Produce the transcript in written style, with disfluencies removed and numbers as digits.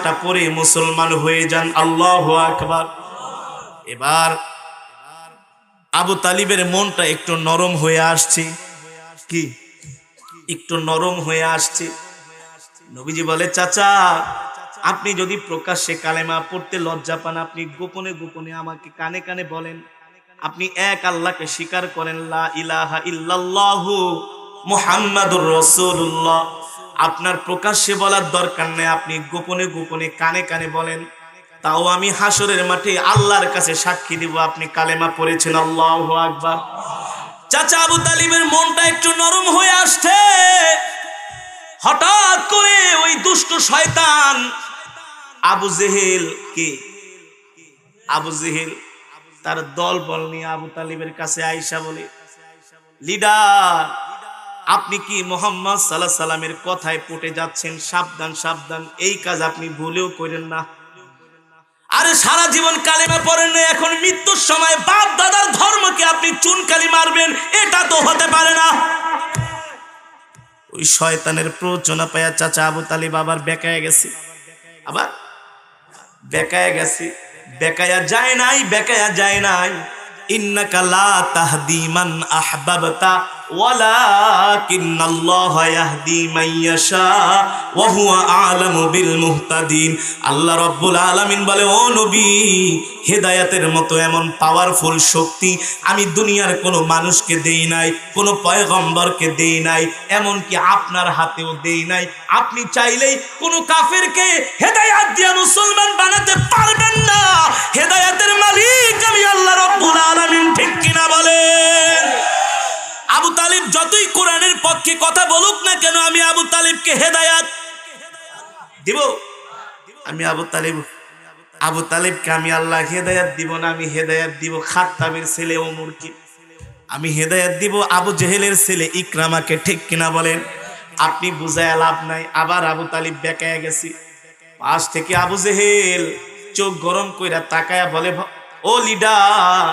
কালেমাটা পড়ে মুসলমান হয়ে যান। আল্লাহু আকবার। এবার আবু তালিবের মনটা একটু নরম হয়ে আসছে। কি একটু নরম হয়ে আসছে। নবীজি বলে, চাচা আপনি যদি প্রকাশ্যে কালেমা পড়তে লজ্জা পান, আপনি গোপনে গোপনে আমাকে কানে কানে বলেন। আপনি এক আল্লাহকে স্বীকার করেন, লা ইলাহা ইল্লাল্লাহু মুহাম্মাদুর রাসূলুল্লাহ। আপনার প্রকাশ্যে বলার দরকার নেই, আপনি গোপনে গোপনে কানে কানে বলেন। তাও আমি হাসরের মাঠে আল্লাহর কাছে সাক্ষী দিব আপনি কালেমা পড়েছেন। আল্লাহু আকবার। চাচা আবু তালিবের মনটা একটু নরম হয়ে আসছে। হঠাৎ করে ওই দুষ্ট শয়তান আবু জেহেল, কে আবু জেহেল, তার দল বল নিয়ে আবু তালিবের কাছে আয়েশা বলে, লিডার আপনি কি মুহাম্মদ সাল্লাল্লাহু আলাইহি সাল্লামের কথায় পটে যাচ্ছেন, সাবধান সাবধান, এই কাজ আপনি ভুলেও করেন না। আরে সারা জীবন কালেমা পড়েন না, এখন মৃত্যুর সময় বাপ দাদার ধর্মকে আপনি চুনকালি মারবেন, এটা তো হতে পারে না। ওই শয়তানের প্ররোচনা পায়া চাচা আবু তালিব আবার বেকায়া গেছে, আবার বেকায়া গেছে। বেকায়া যায় নাই, বেকায়া যায় নাই। ইন্নাকা লা তাহদি মান আহবাবতা ওয়ালাকিন্নাল্লাহা ইয়াহদি মান ইয়াশা ওয়া হুয়া আ'লামু বিল মুহতাদিন। আল্লাহ রাব্বুল আলামিন বলে, ও নবী, হেদায়েতের মতো এমন পাওয়ারফুল শক্তি আমি দুনিয়ার কোনো মানুষকে দেই নাই, কোনো পয়গম্বরকে দেই নাই, এমনকি আপনার হাতেও দেই নাই। আপনি চাইলেই কোনো কাফেরকে হেদায়েত দিয়ে মুসলমান বানাতে পারবেন না। হেদায়েতের মালিক আমি আল্লাহ রাব্বুল আলামিন, ঠিক কিনা বলেন? আবু তালিব যতই কোরআনের পক্ষে কথা বলুক না কেন, আমি আবু তালিবকে হেদায়েত দিব। আমি আবু তালিবকে আমি আল্লাহ হেদায়েত দিব না, আমি হেদায়েত দিব খাত্তাবের ছেলে ওমরকে, আমি হেদায়েত দিব আবু জেহেলের ছেলে ইকরামাকে, ঠিক কিনা বলেন? আপনি বুঝায় লাভ নাই। আবার আবু তালিব বেকায়া গেছে। পাশ থেকে আবু জেহেল চোখ গরম কইরা তাকায়া বলে, ও লিডার